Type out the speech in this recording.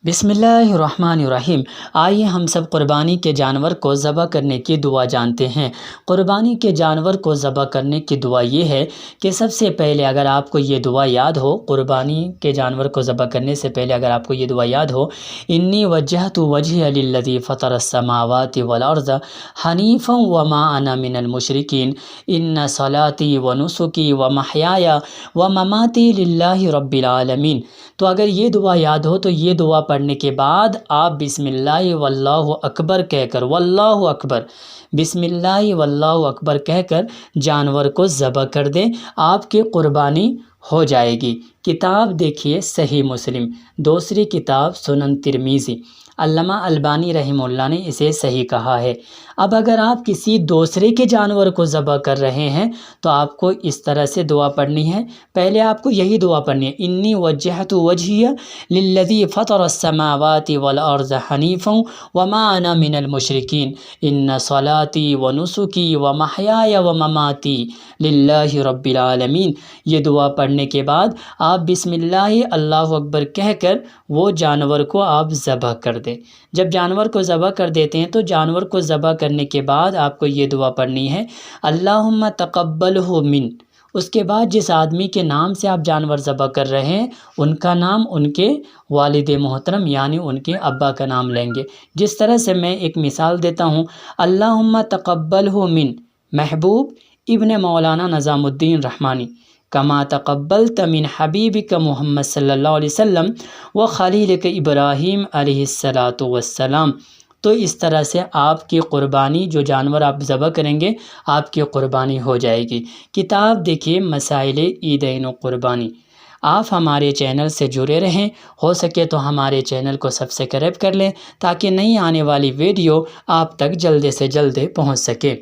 बिस्मिल्लाहिर्रहमानिर्रहीम। आइए हम सब क़ुरबानी के जानवर को ज़बह करने की दुआ जानते हैं। क़ुरबानी के जानवर को ज़बह करने की दुआ ये है कि सबसे पहले अगर आपको ये दुआ याद हो, क़ुरबानी के जानवर को ज़बह करने से पहले अगर आपको ये दुआ याद हो, इन्नी वज्जहतु वजहिया लिल्लज़ी फ़तरस्समावाति वल अर्ज़ हनीफ़न व मा अना मिनल मुशरिकीन इन्न सलाती व नुसुकी व महयाया व ममाती लिल्लाहि रब्बिल आलमीन। तो अगर ये दुआ याद हो तो ये दुआ पढ़ने के बाद आप बिस्मिल्लाह वल्लाहु अकबर कहकर, वल्लाहु अकबर, बिस्मिल्लाह वल्लाहु अकबर कहकर जानवर को ज़बह कर दें, आपकी क़ुरबानी हो जाएगी। किताब देखिए सही मुस्लिम, दूसरी किताब सुनन तिरमिज़ी। अल्लामा अलबानी रहमहुल्लाह ने इसे सही कहा है। अब अगर आप किसी दूसरे के जानवर को ज़बह कर रहे हैं तो आपको इस तरह से दुआ पढ़नी है। पहले आपको यही दुआ पढ़नी है, इन्नी वज्जहतु वजहिया लिल्लज़ी फ़तरस्समावाति वल अर्ज़ हनीफ़न व मा अना मिनल मुशरिकीन इन्न सलाती व नुसुकी व महयाया व ममाती लिल्लाहि रब्बिल आलमीन। ये दुआ पढ़ने के बाद आप बिस्मिल्लाह अल्लाहु अकबर कहकर वो जानवर को आप ज़बह कर दें। जब जानवर को ज़बह कर देते हैं तो जानवर को ज़बह करने के बाद आपको ये दुआ पढ़नी है, अल्लाहुम्मा तक़ब्बलहु मिन। उसके बाद जिस आदमी के नाम से आप जानवर ज़बह कर रहे हैं उनका नाम उनके वालिद मोहतरम यानी उनके अब्बा का नाम लेंगे। जिस तरह से मैं एक मिसाल देता हूँ, अल्लाहुम्मा तक़ब्बलहु मिन महबूब इब्न मौलाना निज़ामुद्दीन रहमानी कमा तक़ब्बलत मिन हबीबिक मुहम्मद सल्लल्लाहु अलैहि वसल्लम व खलीलिक इब्राहीम अलैहिस्सलातु वस्सलाम। तो इस तरह से आपकी क़ुरबानी, जो जानवर आप ज़बह करेंगे, आपकी क़ुरबानी हो जाएगी। किताब देखिए मसाइल ईदैन क़ुरबानी। आप हमारे चैनल से जुड़े रहें, हो सके तो हमारे चैनल को सब्सक्राइब कर लें ताकि नई आने वाली वीडियो आप तक जल्द से जल्द पहुंच सके।